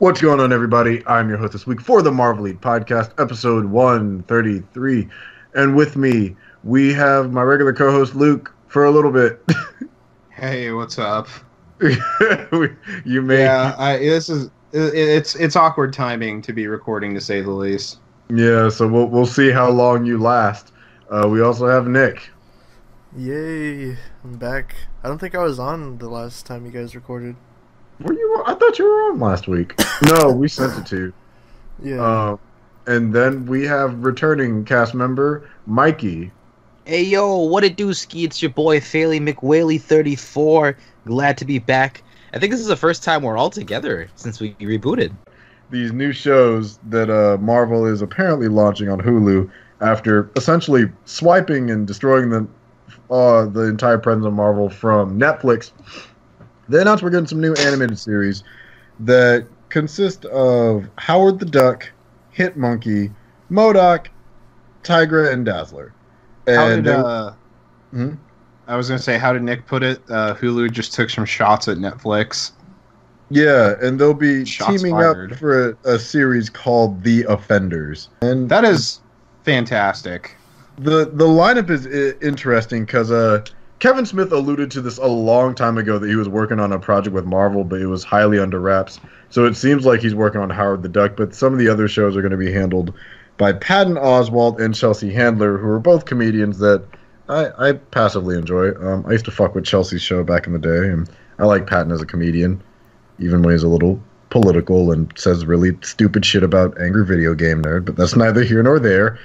What's going on, everybody? I'm your host this week for the Marvelite podcast, episode 133. And with me, we have my regular co-host, Luke, for a little bit. Hey, what's up? You may... Yeah, it's awkward timing to be recording, to say the least. Yeah, so we'll see how long you last. We also have Nick. Yay, I'm back. I don't think I was on the last time you guys recorded. Were you? I thought you were on last week. No, we sent it to you. Yeah. And then we have returning cast member, Mikey. Hey yo, what it do, Ski? It's your boy Faley McWhaley 34. Glad to be back. I think this is the first time we're all together since we rebooted. These new shows that Marvel is apparently launching on Hulu after essentially swiping and destroying the entire presence of Marvel from Netflix. They announced we're getting some new animated series that consist of Howard the Duck, Hit Monkey, Modok, Tigra, and Dazzler. And I was going to say, how did Nick put it? Hulu just took some shots at Netflix. Yeah, and they'll be Shots teaming fired. up for a series called The Offenders. And That is fantastic. the lineup is interesting because Kevin Smith alluded to this a long time ago that he was working on a project with Marvel, but it was highly under wraps. So it seems like he's working on Howard the Duck, but some of the other shows are going to be handled by Patton Oswalt and Chelsea Handler, who are both comedians that I passively enjoy. I used to fuck with Chelsea's show back in the day, and I like Patton as a comedian, even when he's a little political and says really stupid shit about angry video game nerd, but that's neither here nor there.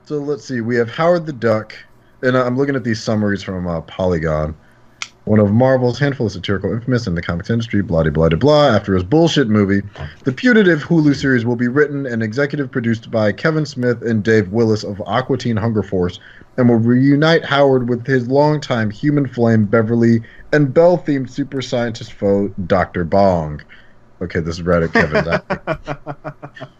So let's see. We have Howard the Duck. And I'm looking at these summaries from Polygon. One of Marvel's handful of satirical infamous in the comics industry, blah, blah, blah, blah. After his bullshit movie, the putative Hulu series will be written and executive produced by Kevin Smith and Dave Willis of Aqua Teen Hunger Force and will reunite Howard with his longtime human flame Beverly and Belle-themed super scientist foe, Dr. Bong. Okay, this is right at Kevin's acting.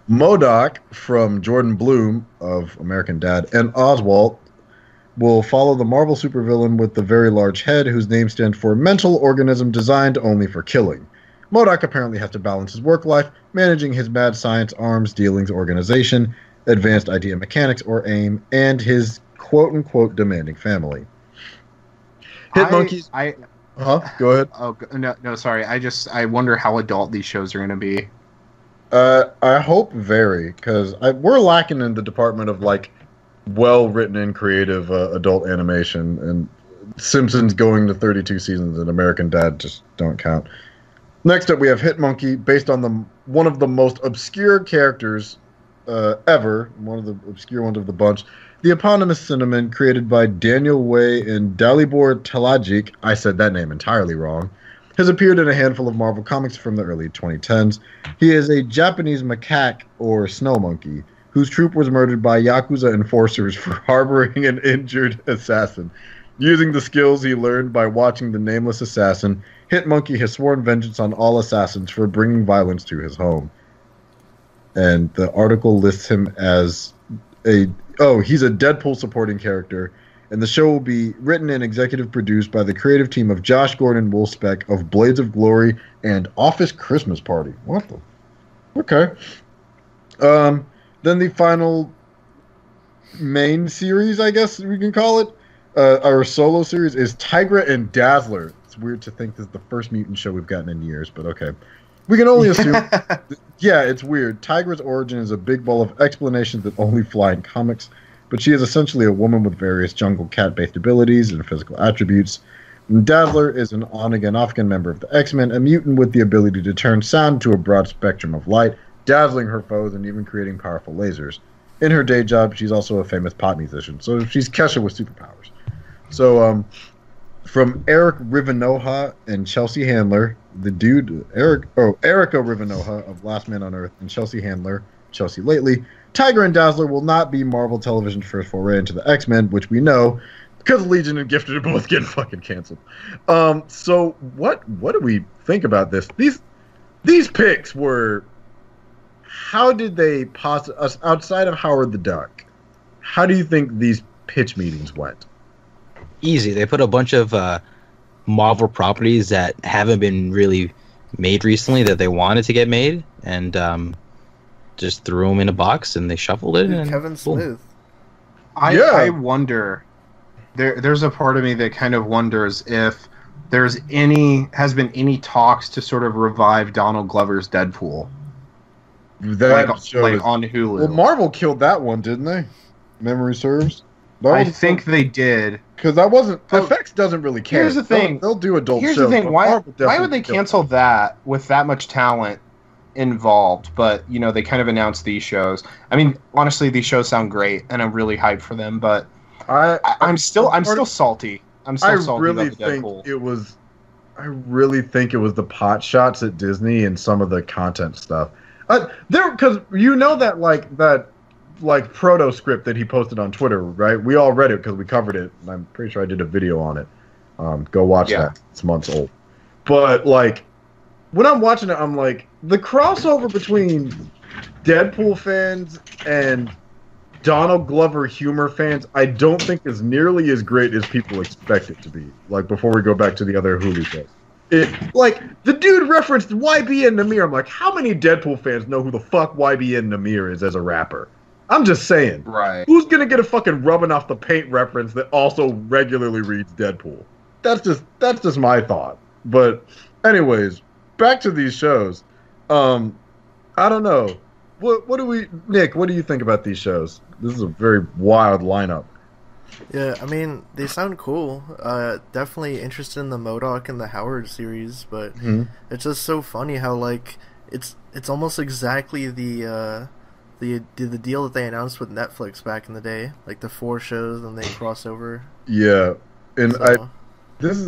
Modok from Jordan Bloom of American Dad and Oswalt will follow the Marvel supervillain with the very large head, whose name stands for mental organism designed only for killing. Modok apparently has to balance his work life, managing his mad science arms dealings organization, advanced idea mechanics or AIM, and his quote-unquote demanding family. Hitmonkeys... Go ahead. Oh, no, sorry. I wonder how adult these shows are going to be. I hope very, because we're lacking in the department of, like, well-written and creative adult animation, and Simpsons going to 32 seasons and American Dad just don't count. Next up, we have Hit Monkey, based on one of the most obscure characters ever, one of the obscure ones of the bunch, the eponymous Cinnamon, created by Daniel Way and Dalibor Talajic, I said that name entirely wrong, has appeared in a handful of Marvel comics from the early 2010s. He is a Japanese macaque, or snow monkey, whose troop was murdered by Yakuza enforcers for harboring an injured assassin. Using the skills he learned by watching The Nameless Assassin, Hit Monkey has sworn vengeance on all assassins for bringing violence to his home. And the article lists him as he's a Deadpool supporting character, and the show will be written and executive produced by the creative team of Josh Gordon Wolfspeck of Blades of Glory and Office Christmas Party. What the? Okay. Then the final main series, I guess we can call it, our solo series, is Tigra and Dazzler. It's weird to think this is the first mutant show we've gotten in years, but okay. We can only assume... Yeah, it's weird. Tigra's origin is a big ball of explanations that only fly in comics, but she is essentially a woman with various jungle cat-based abilities and physical attributes. And Dazzler is an on-again, off-again member of the X-Men, a mutant with the ability to turn sound to a broad spectrum of light, dazzling her foes and even creating powerful lasers. In her day job, she's also a famous pop musician, so she's Kesha with superpowers. So, from Eric Rivenoha and Chelsea Handler, Erica Rivenoha of Last Man on Earth and Chelsea Handler, Chelsea Lately, Tigra and Dazzler will not be Marvel Television's first foray into the X-Men, which we know, because Legion and Gifted are both getting fucking canceled. So, what do we think about this? These picks were... How did they outside of Howard the Duck, how do you think these pitch meetings went? Easy. They put a bunch of Marvel properties that haven't been really made recently that they wanted to get made, and just threw them in a box and they shuffled it. Dude, And Kevin boom. Smith. I wonder. There's a part of me that kind of wonders if has been any talks to sort of revive Donald Glover's Deadpool, That like show is, on Hulu. well, Marvel killed that one, didn't they? Memory serves. I think they did. Because that wasn't. But FX doesn't really care. here's the thing. They'll do adult Here's shows. the thing. but Why Marvel definitely would they killed cancel that with that much talent involved? But they kind of announced these shows. I mean, honestly, these shows sound great, and I'm really hyped for them. But I'm still salty. I'm still salty really about the Deadpool. I really think it was the pot shots at Disney and some of the content stuff. Because that proto script that he posted on Twitter, right? We all read it because we covered it, and I'm pretty sure I did a video on it. Go watch that. It's months old. But when I'm watching it, I'm like, the crossover between Deadpool fans and Donald Glover humor fans, I don't think is nearly as great as people expect it to be. Before we go back to the other Hulu shows. The dude referenced YBN Namir. I'm like, how many Deadpool fans know who the fuck YBN Namir is as a rapper? I'm just saying. Right. Who's gonna get a fucking rubbing off the paint reference that also regularly reads Deadpool? That's just my thought. But anyways, back to these shows. I don't know. Nick, what do you think about these shows? This is a very wild lineup. Yeah, I mean, they sound cool. Definitely interested in the Modok and the Howard series, but it's just so funny how it's almost exactly the deal that they announced with Netflix back in the day, like the 4 shows and they cross over. Yeah, and this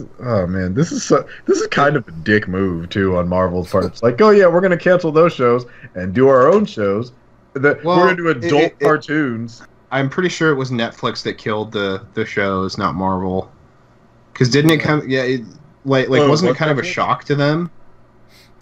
is kind of a dick move too on Marvel's part. It's like, oh yeah, we're gonna cancel those shows and do our own shows. We're gonna do adult cartoons. I'm pretty sure it was Netflix that killed the shows, not Marvel. Because didn't it come? Yeah, wasn't it kind of a shock to them?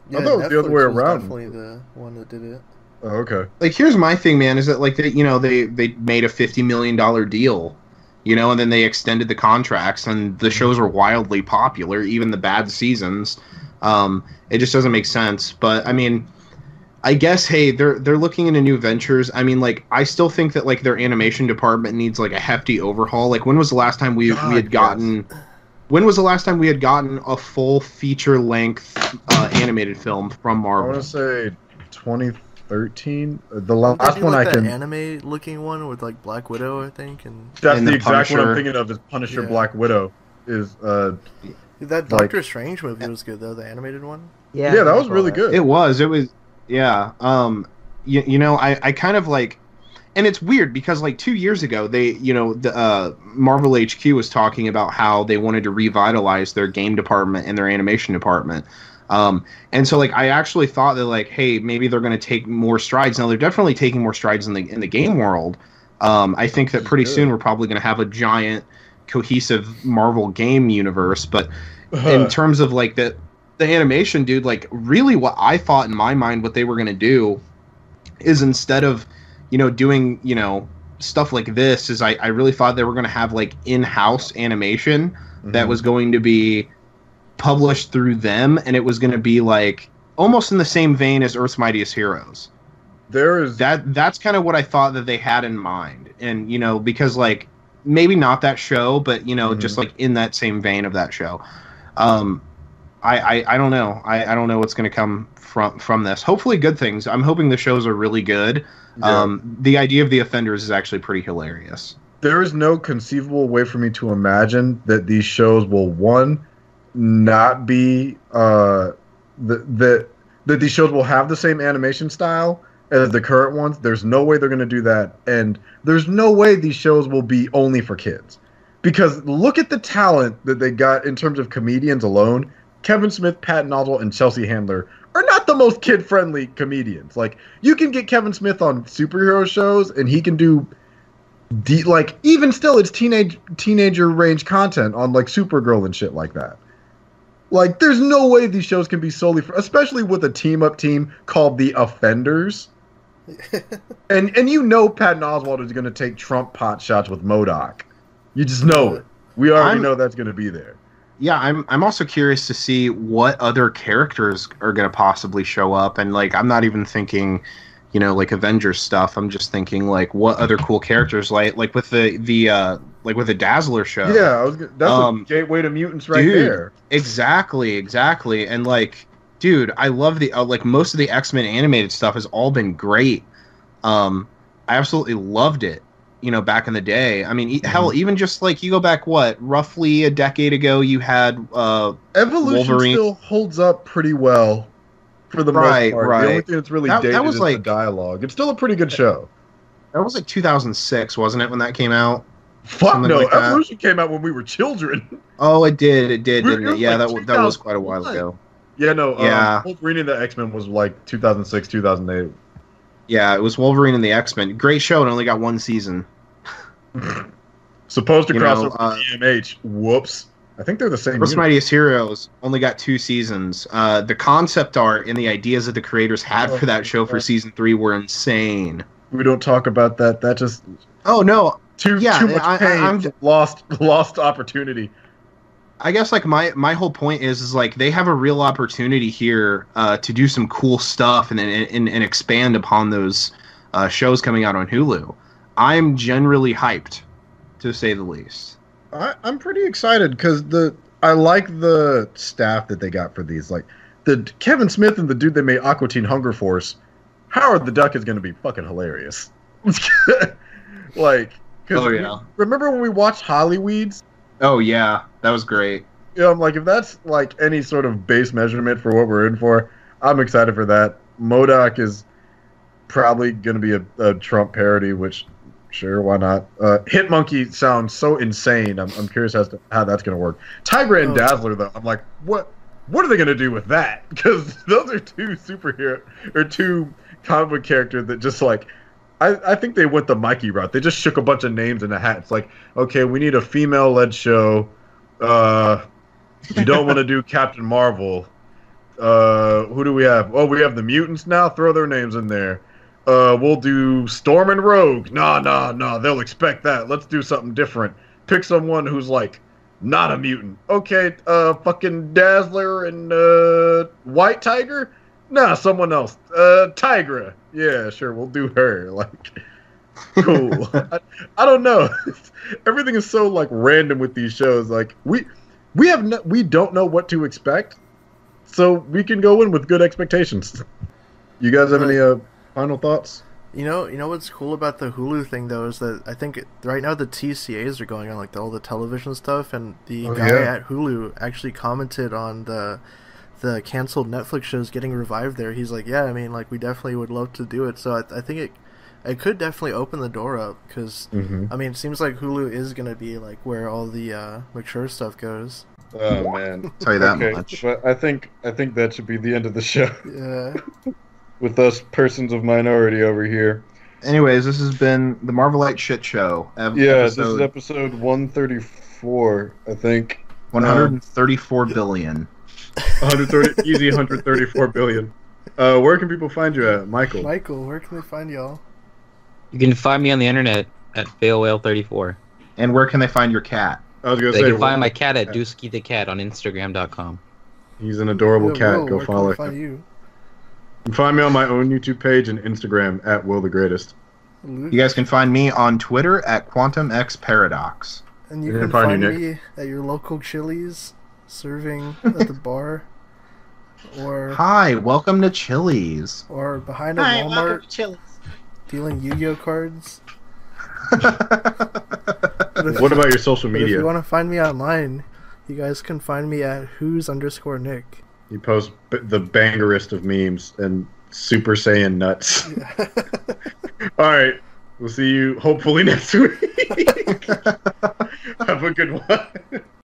Yeah, I thought it was the other way around. Definitely the one that did it. Oh, okay. Here's my thing, man. Is that they made a $50 million deal, and then they extended the contracts, and the shows were wildly popular, even the bad seasons. It just doesn't make sense. But I mean, I guess they're looking into new ventures. I mean, I still think that their animation department needs a hefty overhaul. When was the last time we had gotten? Yes. When was the last time we had gotten a full feature length animated film from Marvel? I want to say 2013. The last one that anime looking one with Black Widow, I think, and that's the exact one I'm thinking of. Is Punisher Black Widow? Is that Doctor Strange movie was good though, the animated one? Yeah, that was really good. It was. Yeah. I kind of and it's weird because 2 years ago they, the Marvel HQ was talking about how they wanted to revitalize their game department and their animation department. And so I actually thought that hey, maybe they're going to take more strides. Now they're definitely taking more strides in the game world. I think that pretty soon we're probably going to have a giant cohesive Marvel game universe, but in terms of the animation, dude, really what I thought in my mind what they were going to do is instead of doing stuff like this, is I really thought they were going to have in-house animation that was going to be published through them, and it was going to be almost in the same vein as Earth's Mightiest Heroes. That's kind of what I thought that they had in mind, and because maybe not that show, but just in that same vein of that show. I don't know. I don't know what's going to come from this. Hopefully good things. I'm hoping the shows are really good. Yeah. The idea of the Offenders is actually pretty hilarious. There is no conceivable way for me to imagine that these shows will, one, not be that these shows will have the same animation style as the current ones. There's no way they're going to do that, and there's no way these shows will be only for kids. Because look at the talent that they got in terms of comedians alone. Kevin Smith, Patton Oswalt, and Chelsea Handler are not the most kid-friendly comedians. You can get Kevin Smith on superhero shows, and he can do even still, it's teenager range content on Supergirl and shit like that. There's no way these shows can be solely for, especially with a team-up team called the Offenders. and Patton Oswalt is going to take Trump pot shots with Modok. You just know it. We already know that's going to be there. Yeah, I'm also curious to see what other characters are going to possibly show up, and like I'm not even thinking, like Avengers stuff. I'm just thinking like what other cool characters, like with the Dazzler show. Yeah, that's a gateway to mutants right there. Exactly, and like, dude, I love the like most of the X-Men animated stuff has all been great. I absolutely loved it. Back in the day. I mean, hell, even just like you go back, roughly a decade ago, you had Evolution Wolverine. Still holds up pretty well for the most part. Right. The only thing that's really dated was is like the dialogue. It's still a pretty good show. That was like 2006, wasn't it, when that came out? Fuck Something no, like that. Evolution came out when we were children. Oh, it did, didn't it? Yeah, like that was quite a while ago. Yeah, no. Yeah. Wolverine and the X-Men was like 2006, 2008. Yeah, it was Wolverine and the X-Men. Great show. It only got one season. Supposed to cross over to EMH. Whoops. I think they're the same. Most Mightiest Heroes only got 2 seasons. The concept art and the ideas that the creators had for that show for season 3 were insane. We don't talk about that. That just no. Too much pain. Lost opportunity. I guess like my whole point is like they have a real opportunity here to do some cool stuff and expand upon those shows coming out on Hulu. I'm generally hyped, to say the least. I'm pretty excited because I like the staff that they got for these. Like the Kevin Smith and the dude that made Aqua Teen Hunger Force. Howard the Duck is going to be fucking hilarious. Like, remember when we watched Hollyweeds? Oh yeah, that was great. Yeah, I'm like, if that's like any sort of base measurement for what we're in for, I'm excited for that. Modok is probably going to be a Trump parody, which. Sure, why not? Hit Monkey sounds so insane. I'm curious as to how that's going to work. Tigra and Dazzler, though, I'm like, what are they going to do with that? Because those are two comic book characters that just like, I think they went the Mikey route. They just shook a bunch of names in a hat. It's like, okay, we need a female-led show. You don't want to do Captain Marvel. Who do we have? Oh, we have the mutants now. Throw their names in there. We'll do Storm and Rogue. Nah. They'll expect that. Let's do something different. Pick someone who's like not a mutant. Okay, fucking Dazzler and White Tiger. Nah, someone else. Tigra. Yeah, sure, we'll do her. Like, cool. I don't know. Everything is so like random with these shows. Like we don't know what to expect, so we can go in with good expectations. You guys have any final thoughts? You know what's cool about the Hulu thing though is that I think right now the TCAs are going on, like all the television stuff, and the guy at Hulu actually commented on the canceled Netflix shows getting revived there. He's like, yeah, I mean, like we definitely would love to do it. So I think it could definitely open the door up because I mean, it seems like Hulu is gonna be like where all the mature stuff goes. Oh man, tell you that much. But I think that should be the end of the show. Yeah. With us persons of minority over here. Anyways, this has been the Marvelite Shit Show. This is episode 134, I think. 134 billion. 130, easy 134 billion. Where can people find you at, Michael? Michael, where can they find y'all? You can find me on the internet at FailWhale34. And where can they find your cat? I was going to say, they can find my cat at Dusky the Cat on Instagram.com. He's an adorable cat. Go follow him. Find you? You can find me on my own YouTube page and Instagram at Will the Greatest. You guys can find me on Twitter at QuantumXParadox. And you can find me at your local Chili's, serving at the bar. Or hi, welcome to Chili's. Or behind a Walmart, dealing Yu-Gi-Oh cards. What about your social media? If you want to find me online, you guys can find me at who's_Nick. You post the bangerest of memes and Super Saiyan nuts. Yeah. All right. We'll see you hopefully next week. Have a good one.